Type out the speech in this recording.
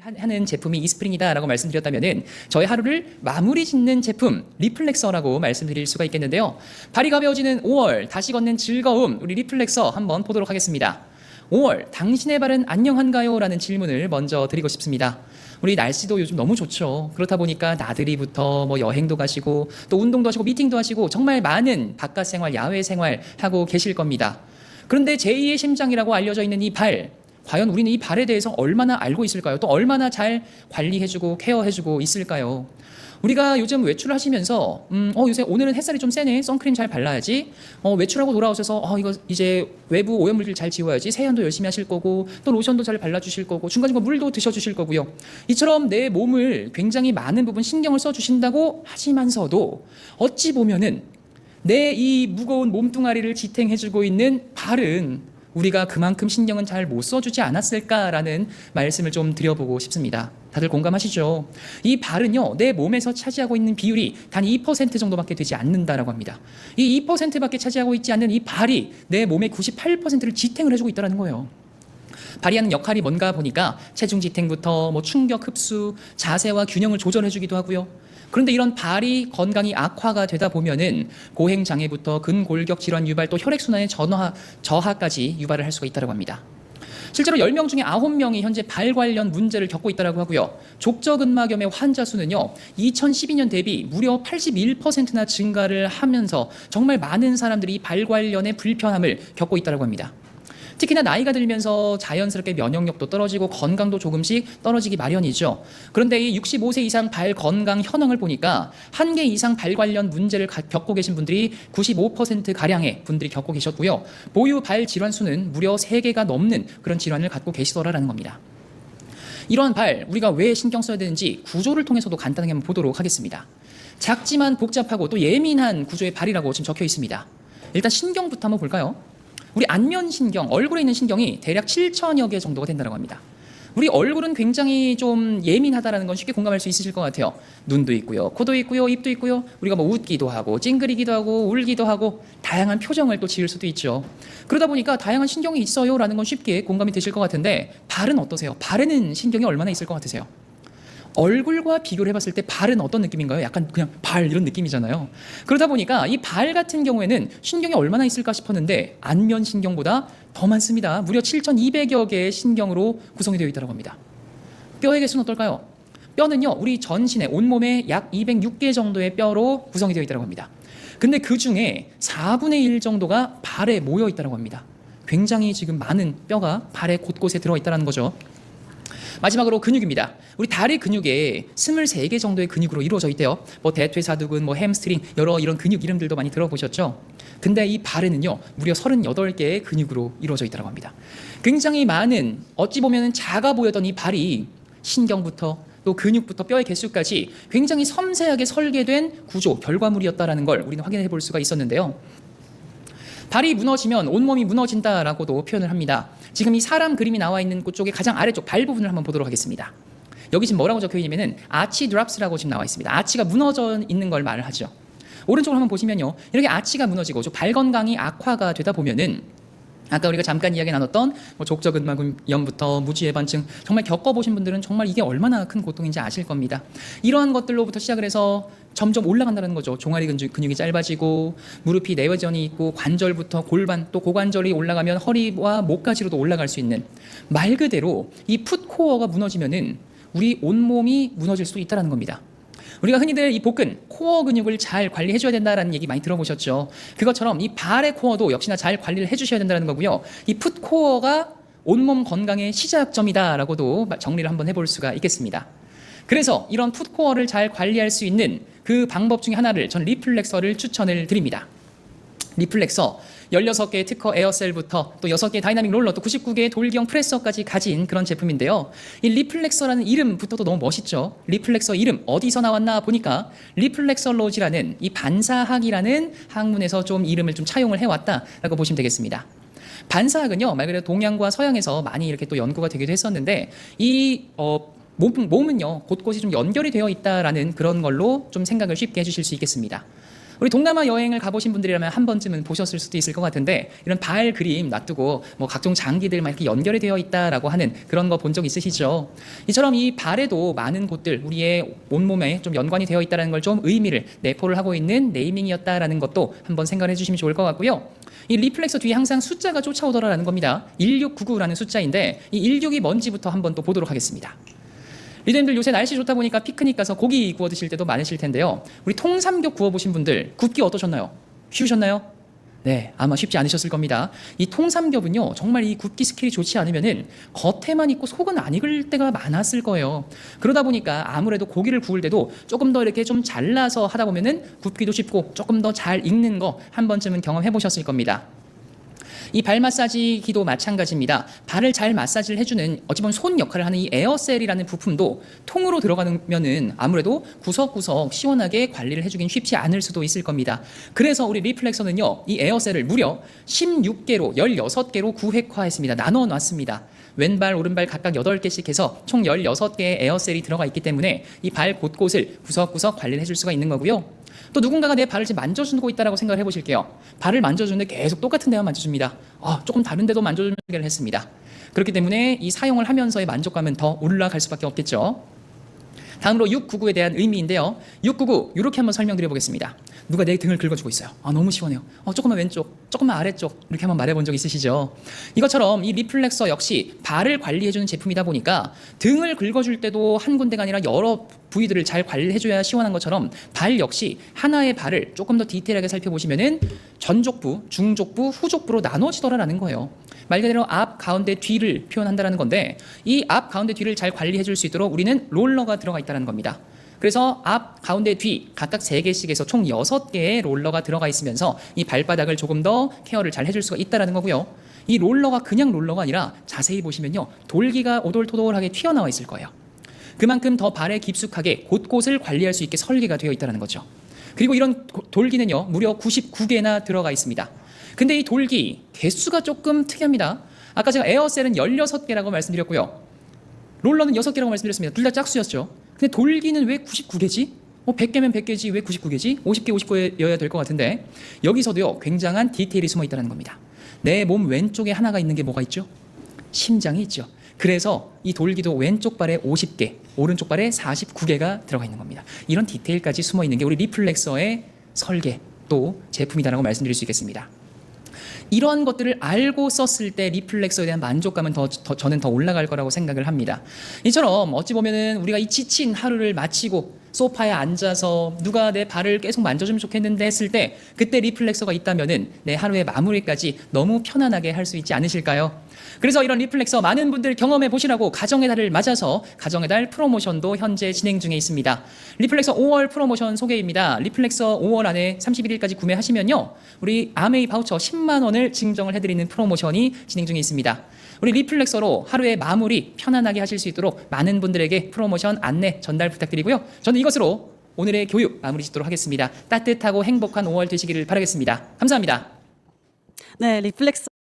하는 제품이 이스프링이다라고 말씀드렸다면은 저의 하루를 마무리 짓는 제품 리플렉서라고 말씀드릴 수가 있겠는데요. 발이 가벼워지는 5월 다시 걷는 즐거움 우리 리플렉서 한번 보도록 하겠습니다. 5월 당신의 발은 안녕한가요? 라는 질문을 먼저 드리고 싶습니다. 우리 날씨도 요즘 너무 좋죠. 그렇다 보니까 나들이부터 뭐 여행도 가시고 또 운동도 하시고 미팅도 하시고 정말 많은 바깥 생활, 야외 생활 하고 계실 겁니다. 그런데 제2의 심장이라고 알려져 있는 이 발, 과연 우리는 이 발에 대해서 얼마나 알고 있을까요? 또 얼마나 잘 관리해주고 케어해주고 있을까요? 우리가 요즘 외출을 하시면서 요새 오늘은 햇살이 좀 세네, 선크림 잘 발라야지, 외출하고 돌아오셔서 이거 이제 외부 오염물질 잘 지워야지, 세안도 열심히 하실 거고 또 로션도 잘 발라주실 거고 중간중간 물도 드셔주실 거고요. 이처럼 내 몸을 굉장히 많은 부분 신경을 써주신다고 하시면서도 어찌 보면은 내 이 무거운 몸뚱아리를 지탱해주고 있는 발은 우리가 그만큼 신경은 잘 못 써주지 않았을까라는 말씀을 좀 드려보고 싶습니다. 다들 공감하시죠? 이 발은요, 내 몸에서 차지하고 있는 비율이 단 2% 정도밖에 되지 않는다라고 합니다. 이 2%밖에 차지하고 있지 않는 이 발이 내 몸의 98%를 지탱을 해주고 있다는 거예요. 발이 하는 역할이 뭔가 보니까 체중 지탱부터 뭐 충격 흡수, 자세와 균형을 조절해주기도 하고요. 그런데 이런 발이 건강이 악화가 되다 보면은 고행 장애부터 근골격 질환 유발 또 혈액순환의 저하까지 유발을 할 수가 있다고 합니다. 실제로 10명 중에 9명이 현재 발 관련 문제를 겪고 있다고 하고요. 족저근막염의 환자 수는요, 2012년 대비 무려 81%나 증가를 하면서 정말 많은 사람들이 발 관련의 불편함을 겪고 있다고 합니다. 특히나 나이가 들면서 자연스럽게 면역력도 떨어지고 건강도 조금씩 떨어지기 마련이죠. 그런데 이 65세 이상 발 건강 현황을 보니까 1개 이상 발 관련 문제를 겪고 계신 분들이 95%가량의 분들이 겪고 계셨고요. 보유 발 질환 수는 무려 3개가 넘는 그런 질환을 갖고 계시더라라는 겁니다. 이러한 발, 우리가 왜 신경 써야 되는지 구조를 통해서도 간단하게 한번 보도록 하겠습니다. 작지만 복잡하고 또 예민한 구조의 발이라고 지금 적혀 있습니다. 일단 신경부터 한번 볼까요? 우리 안면신경, 얼굴에 있는 신경이 대략 7천여 개 정도가 된다고 합니다. 우리 얼굴은 굉장히 좀 예민하다는 건 쉽게 공감할 수 있으실 것 같아요. 눈도 있고요, 코도 있고요, 입도 있고요. 우리가 뭐 웃기도 하고 찡그리기도 하고 울기도 하고 다양한 표정을 또 지을 수도 있죠. 그러다 보니까 다양한 신경이 있어요라는 건 쉽게 공감이 되실 것 같은데 발은 어떠세요? 발에는 신경이 얼마나 있을 것 같으세요? 얼굴과 비교를 해봤을 때 발은 어떤 느낌인가요? 약간 그냥 발 이런 느낌이잖아요. 그러다 보니까 이 발 같은 경우에는 신경이 얼마나 있을까 싶었는데 안면신경보다 더 많습니다. 무려 7,200여 개의 신경으로 구성이 되어 있다고 합니다. 뼈의 개수는 어떨까요? 뼈는요, 우리 전신의 온몸의 약 206개 정도의 뼈로 구성이 되어 있다고 합니다. 근데 그 중에 4분의 1 정도가 발에 모여 있다고 합니다. 굉장히 지금 많은 뼈가 발의 곳곳에 들어있다는 거죠. 마지막으로 근육입니다. 우리 다리 근육에 23개 정도의 근육으로 이루어져 있대요. 뭐 대퇴사두근, 뭐 햄스트링, 여러 이런 근육 이름들도 많이 들어보셨죠? 근데 이 발에는요, 무려 38개의 근육으로 이루어져 있다고 합니다. 굉장히 많은, 어찌 보면 작아 보였던 이 발이 신경부터 또 근육부터 뼈의 개수까지 굉장히 섬세하게 설계된 구조, 결과물이었다는 걸 우리는 확인해 볼 수가 있었는데요. 발이 무너지면 온몸이 무너진다라고도 표현을 합니다. 지금 이 사람 그림이 나와 있는 곳쪽의 가장 아래쪽 발 부분을 한번 보도록 하겠습니다. 여기 지금 뭐라고 적혀 있냐면은 아치 드랍스라고 지금 나와 있습니다. 아치가 무너져 있는 걸 말을 하죠. 오른쪽으로 한번 보시면요, 이렇게 아치가 무너지고 발 건강이 악화가 되다 보면은 아까 우리가 잠깐 이야기 나눴던 뭐 족저근막염부터 무지해반증 정말 겪어보신 분들은 정말 이게 얼마나 큰 고통인지 아실 겁니다. 이러한 것들로부터 시작을 해서 점점 올라간다는 거죠. 종아리 근육이 짧아지고 무릎이 내외전이 있고 관절부터 골반 또 고관절이 올라가면 허리와 목까지로도 올라갈 수 있는, 말 그대로 이 풋코어가 무너지면은 우리 온몸이 무너질 수도 있다는 겁니다. 우리가 흔히들 이 복근, 코어 근육을 잘 관리해줘야 된다는 얘기 많이 들어보셨죠? 그것처럼 이 발의 코어도 역시나 잘 관리를 해주셔야 된다는 거고요. 이 풋코어가 온몸 건강의 시작점이다라고도 정리를 한번 해볼 수가 있겠습니다. 그래서 이런 풋코어를 잘 관리할 수 있는 그 방법 중에 하나를 전 리플렉서를 추천을 드립니다. 리플렉서 16개의 특허 에어셀부터 또 6개의 다이나믹 롤러 또 99개의 돌기형 프레서까지 가진 그런 제품인데요. 이 리플렉서라는 이름부터도 너무 멋있죠. 리플렉서 이름 어디서 나왔나 보니까 리플렉설로지라는 이 반사학이라는 학문에서 좀 이름을 좀 차용을 해왔다라고 보시면 되겠습니다. 반사학은요, 말 그대로 동양과 서양에서 많이 이렇게 또 연구가 되기도 했었는데 이 몸은요 곳곳이 좀 연결이 되어 있다라는 그런 걸로 좀 생각을 쉽게 해주실 수 있겠습니다. 우리 동남아 여행을 가보신 분들이라면 한 번쯤은 보셨을 수도 있을 것 같은데 이런 발 그림 놔두고 뭐 각종 장기들 막 이렇게 연결이 되어 있다라고 하는 그런 거 본 적 있으시죠? 이처럼 이 발에도 많은 곳들 우리의 온몸에 좀 연관이 되어 있다는 걸 좀 의미를 내포를 하고 있는 네이밍이었다라는 것도 한번 생각해 주시면 좋을 것 같고요. 이 리플렉서 뒤에 항상 숫자가 쫓아오더라라는 겁니다. 1699라는 숫자인데 이 16이 뭔지부터 한번 또 보도록 하겠습니다. 리더님들 요새 날씨 좋다 보니까 피크닉 가서 고기 구워 드실 때도 많으실 텐데요. 우리 통삼겹 구워 보신 분들 굽기 어떠셨나요? 쉬우셨나요? 네, 아마 쉽지 않으셨을 겁니다. 이 통삼겹은요, 정말 이 굽기 스킬이 좋지 않으면은 겉에만 있고 속은 안 익을 때가 많았을 거예요. 그러다 보니까 아무래도 고기를 구울 때도 조금 더 이렇게 좀 잘라서 하다 보면은 굽기도 쉽고 조금 더 잘 익는 거 한 번쯤은 경험해 보셨을 겁니다. 이 발 마사지기도 마찬가지입니다. 발을 잘 마사지를 해주는 어찌 보면 손 역할을 하는 이 에어셀이라는 부품도 통으로 들어가면은 아무래도 구석구석 시원하게 관리를 해주긴 쉽지 않을 수도 있을 겁니다. 그래서 우리 리플렉서는요, 이 에어셀을 무려 16개로 16개로 구획화했습니다. 나눠 놨습니다. 왼발 오른발 각각 8개씩 해서 총 16개의 에어셀이 들어가 있기 때문에 이 발 곳곳을 구석구석 관리를 해줄 수가 있는 거고요. 또 누군가가 내 발을 지금 만져주고 있다고 생각을 해보실게요. 발을 만져주는데 계속 똑같은 데만 만져줍니다. 조금 다른 데도 만져주는 걸 했습니다. 그렇기 때문에 이 사용을 하면서의 만족감은 더 올라갈 수밖에 없겠죠. 다음으로 699에 대한 의미인데요. 699 이렇게 한번 설명드려 보겠습니다. 누가 내 등을 긁어주고 있어요. 너무 시원해요. 조금만 왼쪽, 조금만 아래쪽 이렇게 한번 말해본 적 있으시죠? 이것처럼 이 리플렉서 역시 발을 관리해주는 제품이다 보니까 등을 긁어줄 때도 한 군데가 아니라 여러 부위들을 잘 관리해줘야 시원한 것처럼 발 역시 하나의 발을 조금 더 디테일하게 살펴보시면은 전족부, 중족부, 후족부로 나눠지더라라는 거예요. 말 그대로 앞, 가운데, 뒤를 표현한다는 건데 이 앞, 가운데, 뒤를 잘 관리해줄 수 있도록 우리는 롤러가 들어가 있다는 겁니다. 그래서 앞, 가운데, 뒤 각각 3개씩 해서 총 6개의 롤러가 들어가 있으면서 이 발바닥을 조금 더 케어를 잘 해줄 수가 있다는 거고요. 이 롤러가 그냥 롤러가 아니라 자세히 보시면요, 돌기가 오돌토돌하게 튀어나와 있을 거예요. 그만큼 더 발에 깊숙하게 곳곳을 관리할 수 있게 설계가 되어 있다는 거죠. 그리고 이런 돌기는요, 무려 99개나 들어가 있습니다. 근데 이 돌기 개수가 조금 특이합니다. 아까 제가 에어셀은 16개라고 말씀드렸고요. 롤러는 6개라고 말씀드렸습니다. 둘 다 짝수였죠. 근데 돌기는 왜 99개지? 100개면 100개지 왜 99개지? 50개 50개여야 될 것 같은데 여기서도요, 굉장한 디테일이 숨어 있다는 겁니다. 내 몸 왼쪽에 하나가 있는 게 뭐가 있죠? 심장이 있죠. 그래서 이 돌기도 왼쪽 발에 50개, 오른쪽 발에 49개가 들어가 있는 겁니다. 이런 디테일까지 숨어 있는 게 우리 리플렉서의 설계 또 제품이다라고 말씀드릴 수 있겠습니다. 이런 것들을 알고 썼을 때 리플렉서에 대한 만족감은 저는 더 올라갈 거라고 생각을 합니다. 이처럼 어찌 보면은 우리가 이 지친 하루를 마치고 소파에 앉아서 누가 내 발을 계속 만져주면 좋겠는데 했을 때 그때 리플렉서가 있다면은 내 하루의 마무리까지 너무 편안하게 할 수 있지 않으실까요? 그래서 이런 리플렉서 많은 분들 경험해 보시라고 가정의 달을 맞아서 가정의 달 프로모션도 현재 진행 중에 있습니다. 리플렉서 5월 프로모션 소개입니다. 리플렉서 5월 안에 31일까지 구매하시면요, 우리 아메이 바우처 10만 원을 증정을 해드리는 프로모션이 진행 중에 있습니다. 우리 리플렉서로 하루의 마무리 편안하게 하실 수 있도록 많은 분들에게 프로모션 안내 전달 부탁드리고요. 저는 이것으로 오늘의 교육 마무리 짓도록 하겠습니다. 따뜻하고 행복한 5월 되시기를 바라겠습니다. 감사합니다. 네, 리플렉서